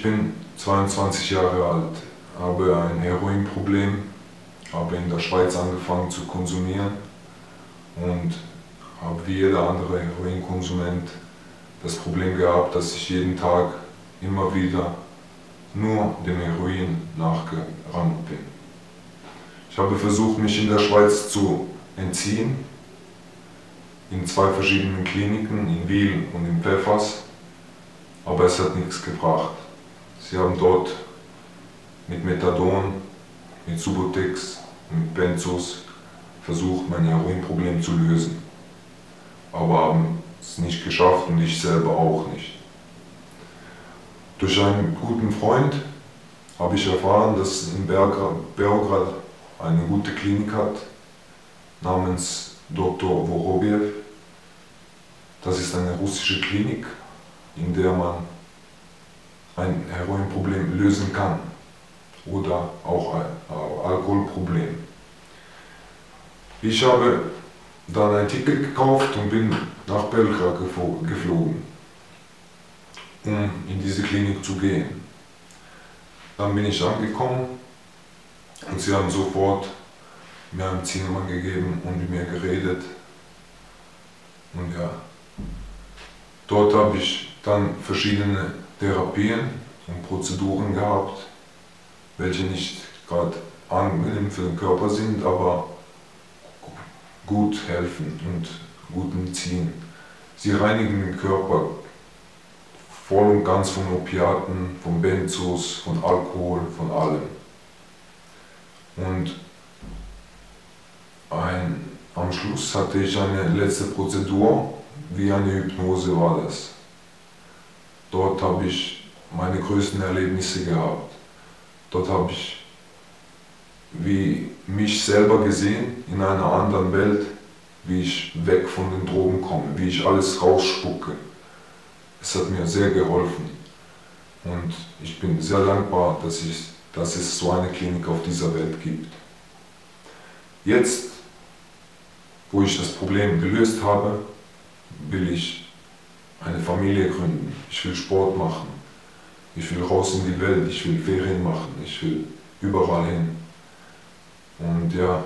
Ich bin 22 Jahre alt, habe ein Heroinproblem, habe in der Schweiz angefangen zu konsumieren und habe wie jeder andere Heroinkonsument das Problem gehabt, dass ich jeden Tag immer wieder nur dem Heroin nachgerannt bin. Ich habe versucht, mich in der Schweiz zu entziehen, in 2 verschiedenen Kliniken, in Wil und in Pfäfers, aber es hat nichts gebracht. Sie haben dort mit Methadon, mit Subutex, mit Benzos versucht, mein Heroinproblem zu lösen, aber haben es nicht geschafft und ich selber auch nicht. Durch einen guten Freund habe ich erfahren, dass es in Beograd eine gute Klinik hat, namens Dr. Vorobiev. Das ist eine russische Klinik, in der man ein Heroinproblem lösen kann oder auch ein Alkoholproblem. Ich habe dann ein Ticket gekauft und bin nach Belgrad geflogen, um in diese Klinik zu gehen. Dann bin ich angekommen und sie haben sofort mir ein Zimmer gegeben und mit mir geredet. Und ja, dort habe ich dann verschiedene Therapien und Prozeduren gehabt, welche nicht gerade angenehm für den Körper sind, aber gut helfen und gut entziehen. Sie reinigen den Körper voll und ganz von Opiaten, von Benzos, von Alkohol, von allem. Und am Schluss hatte ich eine letzte Prozedur, wie eine Hypnose war das. Dort habe ich meine größten Erlebnisse gehabt. Dort habe ich wie mich selber gesehen in einer anderen Welt, wie ich weg von den Drogen komme, wie ich alles rausspucke. Es hat mir sehr geholfen und ich bin sehr dankbar, dass es so eine Klinik auf dieser Welt gibt. Jetzt, wo ich das Problem gelöst habe, will ich eine Familie gründen. Ich will Sport machen. Ich will raus in die Welt. Ich will Ferien machen. Ich will überall hin. Und ja,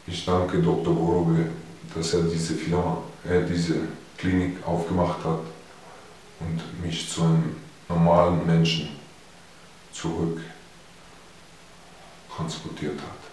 ich danke Dr. Vorobiev, dass er diese Klinik aufgemacht hat und mich zu einem normalen Menschen zurück transportiert hat.